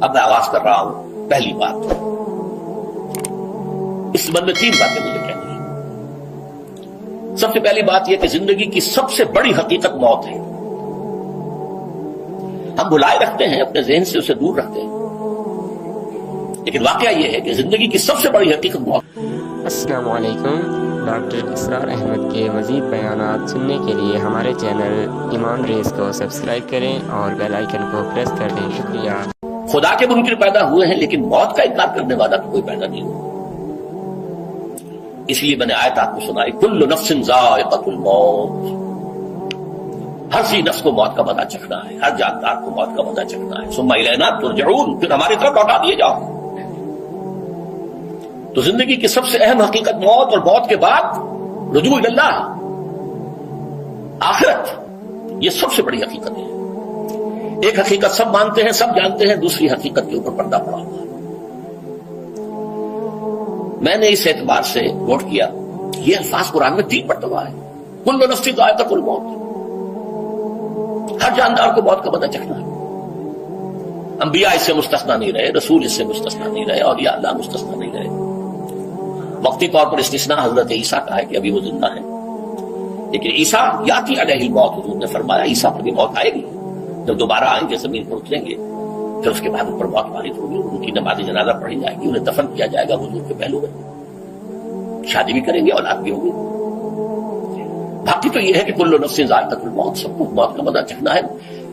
اب میں آغاز کر رہا ہوں پہلی بات، اس سبب میں 3 باتیں مجھے کہنی ہیں۔ سب سے پہلی بات یہ کہ زندگی کی سب سے بڑی حقیقت موت ہے۔ ہم بھلائے رکھتے ہیں، اپنے ذہن سے اسے دور رکھتے ہیں، لیکن واقعہ یہ ہے کہ زندگی کی سب سے بڑی حقیقت موت۔ السلام علیکم۔ ڈاکٹر اسرار احمد کے مزید بیانات سننے کے لیے ہمارے چینل ایمان ریز کو سبسکرائب کریں اور بیل آئیکن کو پریس کر دیں۔ شکریہ۔ خدا کے منکر پیدا ہوئے ہیں، لیکن موت کا انکار کرنے والا تو کوئی پیدا نہیں ہوا۔ اس لیے میں نے آیت آپ کو سنائی، کل نفس ذائقۃ الموت، ہر سی نفس کو موت کا مزہ چکھنا ہے، ہر جاندار کو موت کا مزہ چکھنا ہے۔ ثم الینا ترجعون، پھر ہماری طرف لوٹا دیے جاؤ۔ تو زندگی کی سب سے اہم حقیقت موت، اور موت کے بعد رجوع اللہ، آخرت، یہ سب سے بڑی حقیقت ہے۔ ایک حقیقت سب مانتے ہیں، سب جانتے ہیں، دوسری حقیقت کے اوپر پردہ پڑا ہوا ہے۔ میں نے اس اعتبار سے نوٹ کیا، یہ الفاظ قرآن میں 3 مرتبہ ہے، کل نفس ذائقۃ الموت، ہر جاندار کو موت کا مزہ چکھنا ہے۔ انبیاء اس سے مستثنا نہیں رہے، رسول اس سے مستثنا نہیں رہے، اولیاء اللہ مستثنا نہیں رہے۔ وقتی طور پر استثناء حضرت عیسیٰ کا ہے کہ ابھی وہ زندہ ہے، لیکن عیسیٰ یاتی علیہ الموت، حضور نے فرمایا عیسیٰ پر بھی موت آئے گی، جب دوبارہ آئیں گے زمین پر اتریں گے، پھر اس کے بعد اوپر موت وارد ہوگی، ان کی نماز جنازہ پڑھی جائے گی، انہیں دفن کیا جائے گا حضور کے پہلو میں، شادی بھی کریں گے، اولاد بھی ہوگی۔ باقی تو یہ ہے کہ کل نفس ذائقۃ الموت، سب کو موت کا مزہ چکھنا ہے۔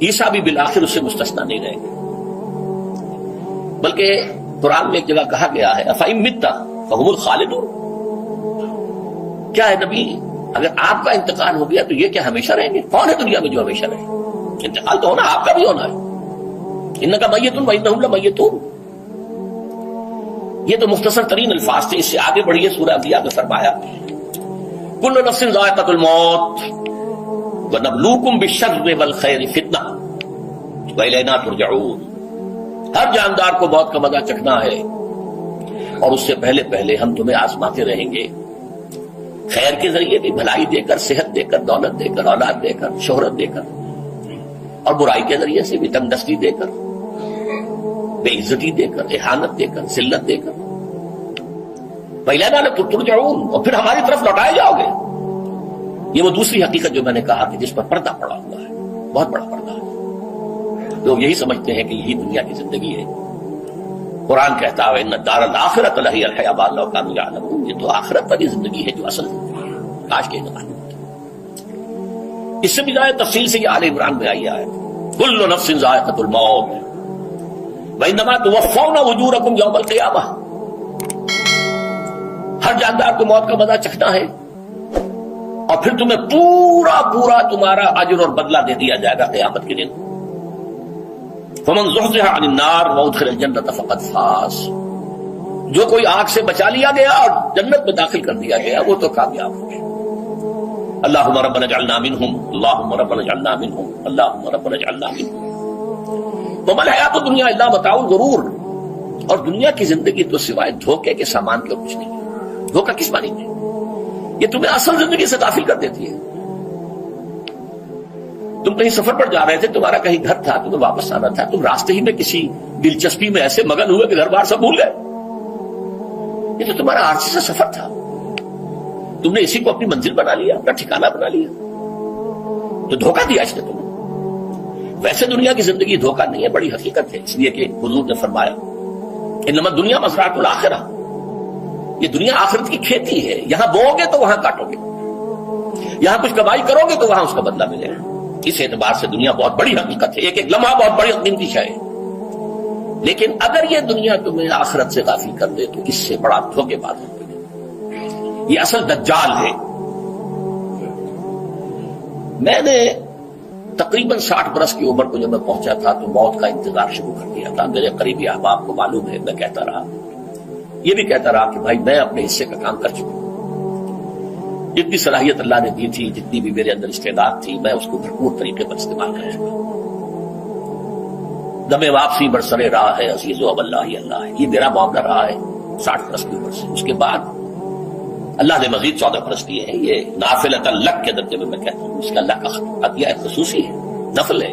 عیسیٰ بھی بالآخر اس سے مستثنا نہیں رہیں گے، بلکہ قرآن میں ایک جگہ کہا گیا ہے افإن مت فهم الخالدون، کیا ہے نبی اگر آپ کا انتقال ہو گیا تو یہ کیا ہمیشہ رہیں گے؟ کون ہے دنیا میں جو ہمیشہ رہے؟ انتقال تو ہونا، آپ کا بھی ہونا ہے۔ انک میت وانہم لمیتون، یہ تو مختصر ترین الفاظ تھے۔ اس سے آگے بڑھیے، سورہ انبیاء میں فرمایا کل نفس ذائقۃ الموت ونبلوکم بالشر والخیر فتنہ والینا ترجعون، ہر جاندار کو موت کا مزہ چکھنا ہے، اور اس سے پہلے پہلے ہم تمہیں آزماتے رہیں گے، خیر کے ذریعے بھی، بھلائی دے کر، صحت دے کر، دولت دے کر، اولاد دے کر، شہرت دے کر، اور برائی کے ذریعے سے بھی، تنگ دستی دے کر، بے عزتی دے کر، اہانت دے کر، ذلت دے کر، وَإِلَيْنَا تُرْجَعُونَ، اور پھر ہماری طرف لوٹائے جاؤ گے۔ یہ وہ دوسری حقیقت جو میں نے کہا کہ جس پر پردہ پڑا ہوا ہے، بہت بڑا پردہ ہے۔ لوگ یہی سمجھتے ہیں کہ یہی دنیا کی زندگی ہے۔ قرآن کہتا ہے ان الدار الآخرۃ لہی الحیوان لو کانوا یعلمون، یہ تو آخرت والی زندگی ہے جو اصل زندگی ہے، کاش کے معلوم ہوتا۔ اس سے بھی زیادہ تفصیل سے یہ آل عمران میں آئی ہے کل نفس ذائقۃ الموت وانما توفون اجورکم یوم القیامہ، ہر جاندار کو موت کا مزہ چکھنا ہے، اور پھر تمہیں پورا پورا تمہارا اجر اور بدلہ دے دیا جائے گا قیامت کے دن۔ فمن زحزح عن النار وادخل الجنة فقد فاز، جو کوئی آگ سے بچا لیا گیا اور جنت میں داخل کر دیا گیا وہ تو کامیاب ہو گیا۔ اللہم ربنا اجعلنا منہم، اللہم ربنا اجعلنا منہم، اللہم ربنا اجعلنا منہم۔ وما الحیات الدنیا الا متاع الغرور، اور دنیا کی زندگی تو سوائے دھوکے کے سامان کے اور کچھ نہیں ہے۔ دھوکہ کس معنی میں؟ یہ تمہیں اصل زندگی سے غافل کر دیتی ہے۔ تم کہیں سفر پر جا رہے تھے، تمہارا کہیں گھر تھا، تمہیں واپس آنا تھا، تم راستے ہی میں کسی دلچسپی میں ایسے مگن ہوئے کہ گھر بار سب بھول گئے۔ یہ تو تمہارا عارضی سے سفر تھا، تم نے اسی کو اپنی منزل بنا لیا، اپنا ٹھکانہ بنا لیا، تو دھوکہ دیا اس نے تمہیں۔ ویسے دنیا کی زندگی دھوکہ نہیں ہے، بڑی حقیقت ہے، اس لیے کہ حضور نے فرمایا انما الدنیا مزرعۃ الآخرہ، یہ دنیا آخرت کی کھیتی ہے، یہاں بو گے تو وہاں کاٹو گے، یہاں کچھ کمائی کرو گے تو وہاں اس کا بدلہ ملے گا۔ اس اعتبار سے دنیا بہت بڑی حقیقت ہے، ایک ایک لمحہ بہت بڑی قیمتی شے ہے، لیکن اگر یہ دنیا تمہیں آخرت سے غافل کر دے تو اس سے بڑا دھوکے باز ہو گئے۔ یہ اصل دجال ہے۔ میں نے تقریباً 60 برس کی عمر کو جب میں پہنچا تھا تو موت کا انتظار شروع کر دیا تھا۔ میرے قریبی احباب کو معلوم ہے، میں کہتا رہا، یہ بھی کہتا رہا کہ بھائی میں اپنے حصے کا کام کر چکا ہوں، جتنی صلاحیت اللہ نے دی تھی، جتنی بھی میرے اندر استعداد تھی، میں اس کو بھرپور طریقے پر استعمال کر چکا ہوں۔ دم واپسی برسرے راہ ہے عزیز و اب اللہ ہی اللہ ہے، یہ میرا معاملہ رہا ہے 60 برس کی عمر سے۔ اس کے بعد اللہ نے مزید 14 برس دیے ہیں، یہ نافلۃ لک کے درجے میں کہتا ہوں، اس کا اللہ کا عطیہ خصوصی ہے، نفل ہے،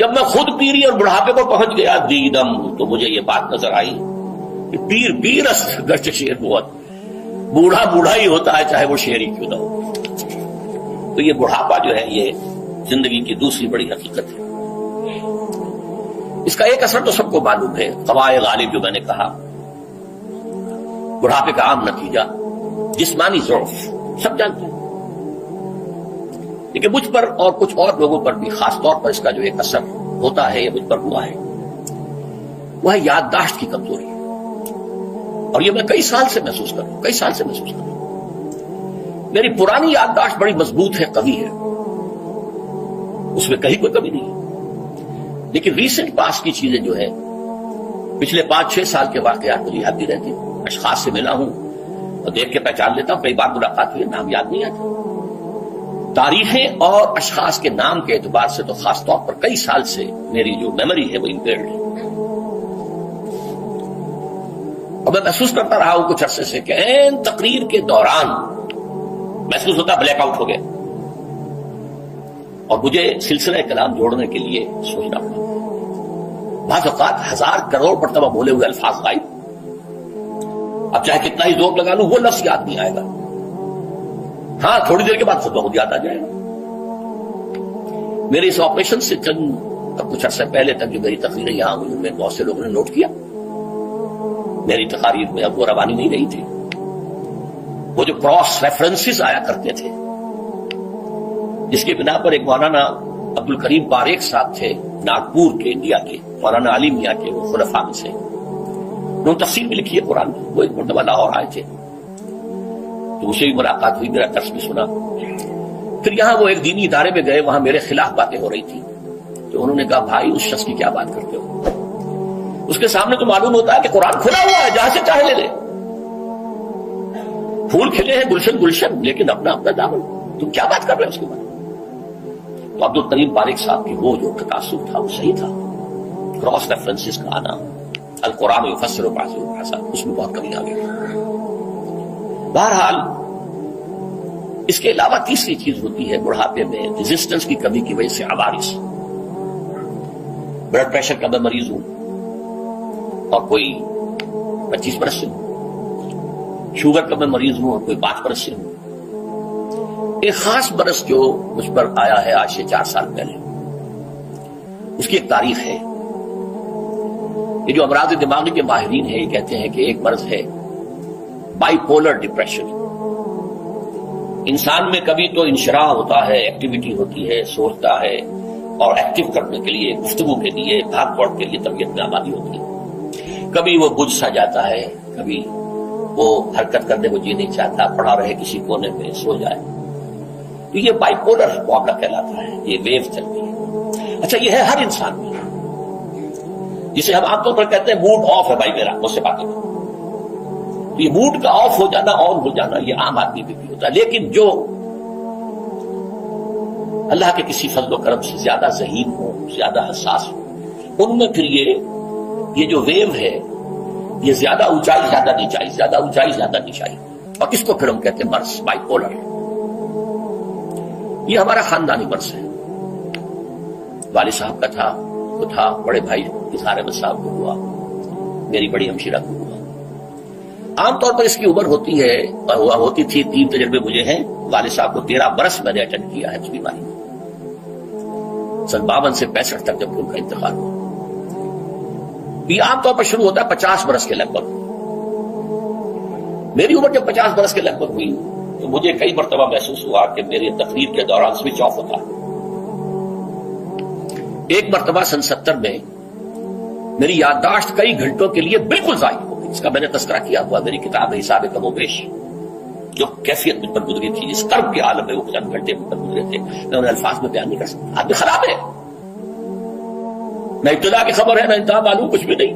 جب میں خود پیری اور بڑھاپے کو پہنچ گیا دیدم، تو مجھے یہ بات نظر آئی کہ پیر پیرست گرچہ شیر بہت، بوڑھا بوڑھا ہی ہوتا ہے چاہے وہ شیر ہی کیوں نہ ہو۔ تو یہ بڑھاپا جو ہے یہ زندگی کی دوسری بڑی حقیقت ہے۔ اس کا ایک اثر تو سب کو معلوم ہے، قوائے غالب جو میں نے کہا، بڑھاپے کا عام نتیجہ جسمانی ضعف، سب جانتے ہیں، لیکن مجھ پر اور کچھ اور لوگوں پر بھی خاص طور پر اس کا جو ایک اثر ہوتا ہے، یہ مجھ پر ہوا ہے، وہ ہے یادداشت کی کمزوری۔ اور یہ میں کئی سال سے محسوس کروں، میری پرانی یادداشت بڑی مضبوط ہے، قوی ہے، اس میں کہیں کوئی کمی نہیں ہے، لیکن ریسنٹ پاس کی چیزیں جو ہے، پچھلے 5-6 سال کے واقعات مجھے یاد نہیں رہتی، اشخاص سے ملا ہوں اور دیکھ کے پہچان لیتا ہوں، کئی بار ملاقات ہوئی، نام یاد نہیں آتا، تاریخیں اور اشخاص کے نام کے اعتبار سے تو خاص طور پر کئی سال سے میری جو میموری ہے وہ امپیئرڈ ہے۔ اور میں محسوس کرتا رہا ہوں کچھ عرصے سے کہ عین تقریر کے دوران محسوس ہوتا بلیک آؤٹ ہو گیا، اور مجھے سلسلہ کلام جوڑنے کے لیے سوچنا پڑا۔ بعض اوقات 1000 کروڑ مرتبہ بولے ہوئے الفاظ غائب، اب چاہے کتنا ہی ذوق لگا لوں وہ لفظ یاد نہیں آئے گا، ہاں تھوڑی دیر کے بعد خود بخود یاد آ جائے گا۔ میرے اس آپریشن سے کچھ عرصے پہلے تک جو میری تقریریں یہاں ہوئی، ان میں بہت سے لوگوں نے نوٹ کیا، میری تقاریر میں اب وہ روانی نہیں رہی تھی، وہ جو کراس ریفرنسز آیا کرتے تھے، جس کی بنا پر ایک مولانا عبد الکریم باریک صاحب تھے ناگپور کے، انڈیا کے، مولانا علی میاں کے، وہ خلفاء میں سے، انہوں نے تفسیر بھی لکھی ہے قرآن کی، وہ ایک مرتبہ لاہور آئے تھے، تو اسے بھی ملاقات ہوئی، میرا درس بھی سنا، پھر یہاں وہ ایک دینی ادارے میں گئے، وہاں میرے خلاف باتیں ہو رہی تھی، تو انہوں نے کہا بھائی اس شخص کی کیا بات کرتے ہو، اس کے سامنے تو معلوم ہوتا ہے کہ قرآن کھلا ہوا ہے، جہاں سے چاہے لے لے، پھول کھلے ہیں گلشن گلشن، لیکن اپنا اپنا دامن، تم کیا بات کر رہے ہو اس کے بارے میں؟ تو عبد الکریم باریک صاحب کی وہ جو تقاصر تھا وہ صحیح تھا، کراس ریفرنسز کا آنا، القرآن یفسر بعضہ بعضا، اس میں بہت کمی آ گئی۔ بہرحال اس کے علاوہ تیسری چیز ہوتی ہے بڑھاپے میں ریزسٹنس کی کمی کی وجہ سے عوارض۔ بلڈ پریشر کا میں مریض ہوں اور کوئی 25 برس سے ہوں، شوگر کا میں مریض ہوں اور کوئی 5 برس سے ہوں۔ ایک خاص برس جو مجھ پر آیا ہے آج سے 4 سال پہلے، اس کی ایک تاریخ ہے۔ یہ جو امراض دماغی کے ماہرین ہیں یہ کہتے ہیں کہ ایک مرض ہے بائی پولر ڈپریشن، انسان میں کبھی تو انشراح ہوتا ہے، ایکٹیویٹی ہوتی ہے، سوچتا ہے اور ایکٹیو کرنے کے لیے، گفتگو کے لیے، بھاگ دوڑ کے لیے طبیعت میں آبادی ہوتی ہے، کبھی وہ بجھ سا جاتا ہے، کبھی وہ حرکت کرنے کو جی نہیں چاہتا، پڑا رہے کسی کونے میں سو جائے، تو یہ بائی پولر معاملہ کہلاتا ہے، یہ ویو چلتی ہے۔ اچھا یہ ہے ہر انسان میں، جسے ہم عام طور پر کہتے ہیں موڈ آف ہے بھائی میرا، مجھ سے باتیں کرو، تو یہ موڈ کا آف ہو جانا، آن ہو جانا، یہ عام آدمی بھی ہوتا ہے، لیکن جو اللہ کے کسی فضل و کرم سے زیادہ ذہین ہو، زیادہ حساس ہو، ان میں پھر یہ جو ویو ہے یہ زیادہ اونچائی زیادہ نیچائی، زیادہ اونچائی زیادہ نیچائی، اور اس کو پھر ہم کہتے ہیں مرض بائی پولر۔ یہ ہمارا خاندانی مرض ہے، والد صاحب کا تھا، وہ تھا، بڑے بھائی اظہار احمد صاحب کو ہوا، میری بڑی ہمشیرہ کو ہوا۔ عام طور پر اس کی عمر ہوتی ہے اور ہوتی تھی، 3 تجربے مجھے ہیں، والد صاحب کو 13 برس میں نے اٹینڈ کیا ہے اس بیماری میں، سن 52 سے 65 تک جب ان کا انتقال ہوا۔ یہ عام طور پر شروع ہوتا ہے 50 برس کے لگ بھگ۔ میری عمر جب 50 برس کے لگ بھگ ہوئی تو مجھے کئی مرتبہ محسوس ہوا کہ میری تقریر کے دوران سوئچ آف ہوتا ہے۔ ایک مرتبہ سن 70 میں میری یادداشت کئی گھنٹوں کے لیے بالکل ضائع ہو گئی، اس کا میں نے تذکرہ کیا ہوا میری کتاب حساب کم و بیش، جو کیفیت مجھ پر گزری تھی، اس کرب کے عالم میں وہ چند گھنٹے مجھ پر گزرے تھے، میں انہیں الفاظ میں بیان نہیں کر سکتا۔ آدمی خراب ہے، نہ ابتدا کی خبر ہے نہ انتہا معلوم، کچھ بھی نہیں۔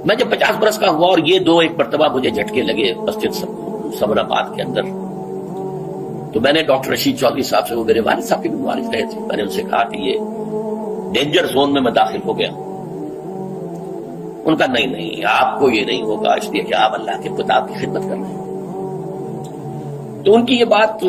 میں جب 50 برس کا ہوا اور یہ 2 مرتبہ مجھے جھٹکے لگے مسجد سمن آباد کے اندر، تو میں نے ڈاکٹر رشید چودھری صاحب سے، وہ میرے والد صاحب کے بھی والد رہے تھے، میں نے ان سے کہا کہ یہ ڈینجر زون میں داخل ہو گیا۔ ان کا نہیں آپ کو یہ نہیں ہوگا، اس لیے کہ آپ اللہ کے کتاب کی خدمت کر رہے ہیں۔ تو ان کی یہ بات تو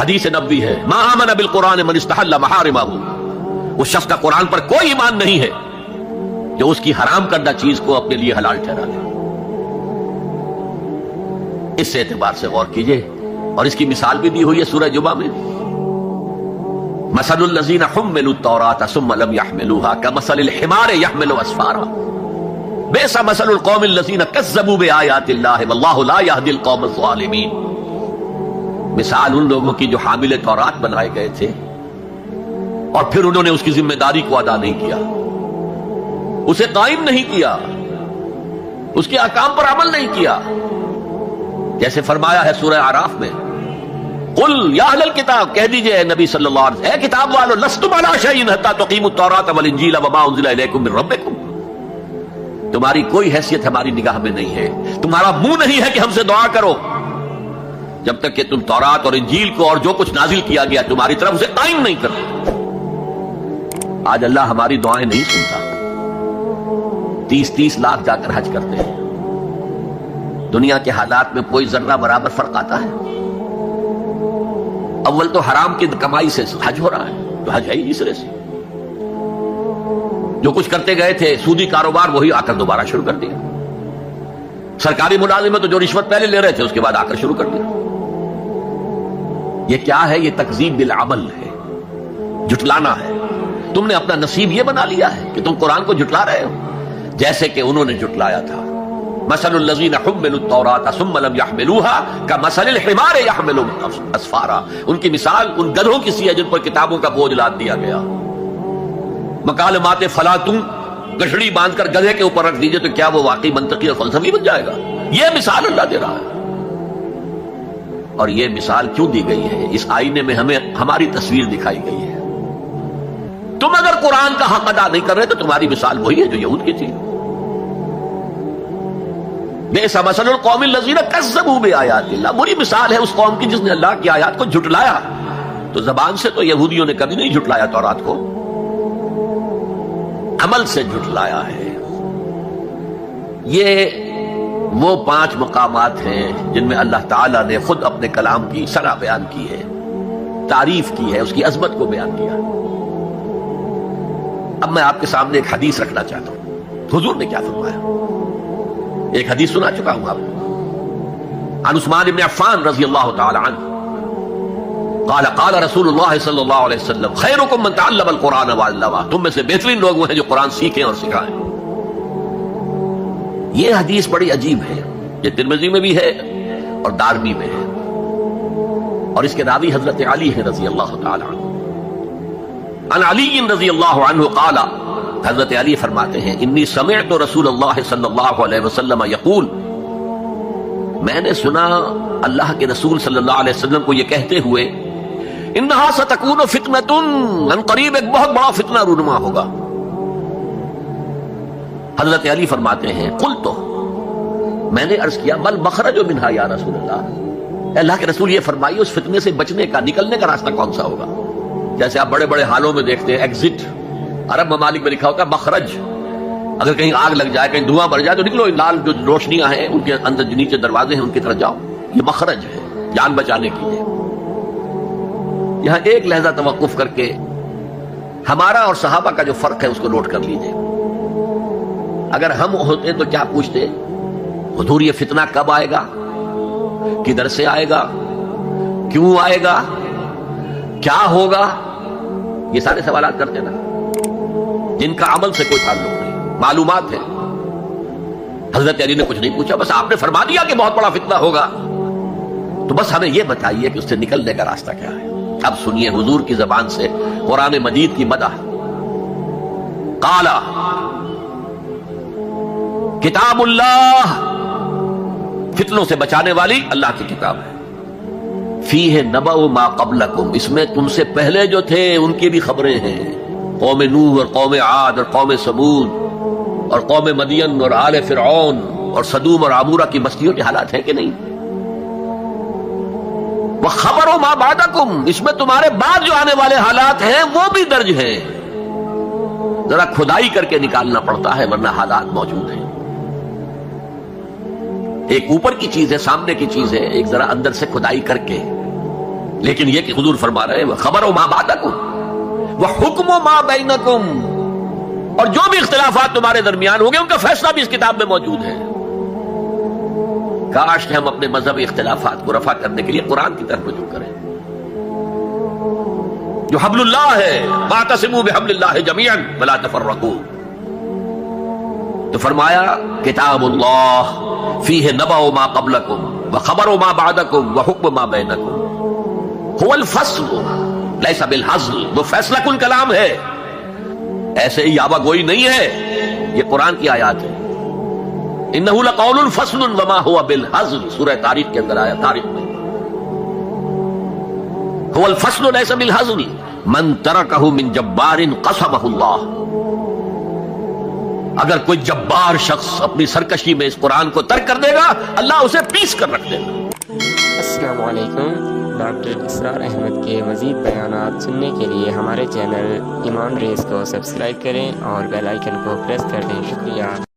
حدیث نبوی ہے، ما آمن بالقرآن من استحل محارمہ، اس شخص کا قرآن پر کوئی ایمان نہیں ہے جو اس کی حرام کردہ چیز کو اپنے لیے حلال ٹھہرا لے۔ اس اعتبار سے غور کیجئے، اور اس کی مثال بھی دی ہوئی ہے سورہ جمعہ میں، مثل الذین حملوا التوراۃ ثم لم يحملوها كمثل الحمار يحمل اسفارا بئس مثل القوم الذین کذبوا بآیات اللہ واللہ لا يهدی القوم الظالمین۔ مثال ان لوگوں کی جو حامل تورات بنائے گئے تھے اور پھر انہوں نے اس کی ذمہ داری کو ادا نہیں کیا، اسے قائم نہیں کیا، اس کے احکام پر عمل نہیں کیا، جیسے فرمایا ہے سورہ اعراف میں، قل یا اہل الکتاب، کہہ دیجئے اے نبی صلی اللہ علیہ وسلم، اے کتاب والو، لستم علی شیء حتی تقیموا التوراۃ والانجیل وما انزل الیکم من ربکم، تمہاری کوئی حیثیت ہماری نگاہ میں نہیں ہے، تمہارا منہ نہیں ہے کہ ہم سے دعا کرو جب تک کہ تم تورات اور انجیل کو اور جو کچھ نازل کیا گیا تمہاری طرف اسے قائم نہیں کرتے۔ آج اللہ ہماری دعائیں نہیں سنتا، 30 لاکھ جا کر حج کرتے ہیں، دنیا کے حالات میں کوئی ذرہ برابر فرق آتا ہے؟ اول تو حرام کی کمائی سے حج ہو رہا ہے، تو حج ہے ہی اس طرح سے، جو کچھ کرتے گئے تھے سودی کاروبار وہی آ کر دوبارہ شروع کر دیا، سرکاری ملازم تو جو رشوت پہلے لے رہے تھے اس کے بعد آ کر شروع کر دیا۔ یہ کیا ہے؟ یہ تکذیب بالعمل ہے، جھٹلانا ہے۔ تم نے اپنا نصیب یہ بنا لیا ہے کہ تم قرآن کو جھٹلا رہے ہو، جیسے کہ انہوں نے جھٹلایا تھا۔ مثل الذین حملوا التوراۃ ثم لم يحملوها كمثل الحمار يحمل اسفارا، ان کی مثال ان گدھوں کی سی ہے جن پر کتابوں کا بوجھ لاد دیا گیا۔ مکالمات فلاطوں، گٹھڑی باندھ کر گدھے کے اوپر رکھ دیجئے تو کیا وہ واقعی منطقی اور فلسفی بن جائے گا؟ یہ مثال اللہ دے رہا ہے۔ اور یہ مثال کیوں دی گئی ہے؟ اس آئینے میں ہمیں ہماری تصویر دکھائی گئی ہے۔ تم اگر قرآن کا حق ادا نہیں کر رہے تو تمہاری مثال وہی ہے جو یہود کی تھی۔ بئس مثل القوم الذین کذبوا بآیات اللہ، بری مثال ہے اس قوم کی جس نے اللہ کی آیات کو جھٹلایا۔ تو زبان سے تو یہودیوں نے کبھی نہیں جھٹلایا تورات کو، عمل سے جھٹلایا ہے۔ یہ وہ 5 مقامات ہیں جن میں اللہ تعالیٰ نے خود اپنے کلام کی شرح بیان کی ہے، تعریف کی ہے، اس کی عظمت کو بیان کیا۔ اب میں آپ کے سامنے ایک حدیث رکھنا چاہتا ہوں، حضور نے کیا فرمایا۔ ایک حدیث سنا چکا ہوں آپ کو، عن عثمان بن عفان رضی اللہ تعالی عنہ قال قال رسول اللہ صلی اللہ علیہ وسلم خیرکم من تعلم القرآن وعلمہ، تم میں سے بہترین لوگ وہ ہیں جو قرآن سیکھیں اور سکھائیں۔ یہ حدیث بڑی عجیب ہے، یہ ترمذی میں بھی ہے اور دارمی میں ہے، اور اس کے راوی حضرت علی ہیں رضی اللہ تعالی عنہ۔ عن علی رضی اللہ عنہ قال، حضرت علی فرماتے ہیں انی سمعت رسول اللہ صلی اللہ علیہ وسلم یقول، میں نے سنا اللہ کے رسول صلی اللہ علیہ وسلم کو یہ کہتے ہوئے، انہا ستکون فتنۃ، ان قریب ایک بہت بڑا فتنہ رونما ہوگا۔ حضرت علی فرماتے ہیں قلت، میں نے عرض کیا مل مخرج منہا یا رسول اللہ، اللہ کے رسول یہ فرمائیے اس فتنے سے بچنے کا، نکلنے کا راستہ کون سا ہوگا؟ جیسے آپ بڑے بڑے حالوں میں دیکھتے ہیں ایگزٹ، عرب ممالک میں لکھا ہوتا ہے مخرج، اگر کہیں آگ لگ جائے، کہیں دھواں بڑھ جائے تو نکلو، لال جو روشنیاں ہیں ان کے اندر جو نیچے دروازے ہیں ان کی طرف جاؤ، یہ مخرج ہے جان بچانے کے لیے۔ یہاں ایک لحظہ توقف کر کے ہمارا اور صحابہ کا جو فرق ہے اس کو نوٹ کر لیجئے۔ اگر ہم ہوتے تو کیا پوچھتے، حضور یہ فتنہ کب آئے گا، کدھر سے آئے گا، کیوں آئے گا، کیا ہوگا، یہ سارے سوالات کرتے نا، جن کا عمل سے کوئی تعلق نہیں، معلومات ہے۔ حضرت علی نے کچھ نہیں پوچھا، بس آپ نے فرما دیا کہ بہت بڑا فتنہ ہوگا، تو بس ہمیں یہ بتائیے کہ اس سے نکلنے کا راستہ کیا ہے۔ اب سنیے حضور کی زبان سے قرآن مجید کی مدح۔ قال کتاب اللہ، فتنوں سے بچانے والی اللہ کی کتاب ہے، فیہ نبأ ما قبلکم، اس میں تم سے پہلے جو تھے ان کی بھی خبریں ہیں، قوم نوح اور قوم عاد اور قوم ثمود اور قوم مدین اور آل فرعون اور صدوم اور عمورہ کی بستیوں کے حالات ہیں کہ نہیں؟ وخبر ما بعدکم، اس میں تمہارے بعد جو آنے والے حالات ہیں وہ بھی درج ہیں، ذرا کھدائی کر کے نکالنا پڑتا ہے ورنہ حالات موجود ہیں۔ ایک اوپر کی چیز ہے، سامنے کی چیز ہے، ایک ذرا اندر سے کھدائی کر کے لیکن یہ کہ حضور فرما رہے ہیں خبر و ما بعدکم وحکم ما بینکم، اور جو بھی اختلافات تمہارے درمیان ہوں گے ان کا فیصلہ بھی اس کتاب میں موجود ہے۔ کاش کہ ہم اپنے مذہبی اختلافات کو رفع کرنے کے لیے قرآن کی طرف رجوع کریں، جو حبل اللہ ہے، واعتصموا بحبل اللہ جميعا ولا تفرقوا۔ تو فرمایا کتاب اللہ فیہ نبأ ما قبلکم وخبر ما بعدکم وحکم ما بینکم هو الفصل لیس بالحزل، وہ فیصلہ کن کلام ہے، ایسے ہی یاوہ گوئی نہیں ہے، یہ قرآن کی آیات ہے۔ انہ لقول فصل وما هو بالحزل، سورہ طارق کے اندر آیا، طارق میں هو الفصل لیس بالحزل من ترکہ من جبار قسمہ اللہ، اگر کوئی جبار شخص اپنی سرکشی میں اس قرآن کو ترک کر دے گا اللہ اسے پیس کر رکھ دے گا۔ السلام علیکم، ڈاکٹر اسرار احمد کے مزید بیانات سننے کے لیے ہمارے چینل ایمان ریس کو سبسکرائب کریں اور بیل آئیکن کو پریس کر دیں۔ شکریہ۔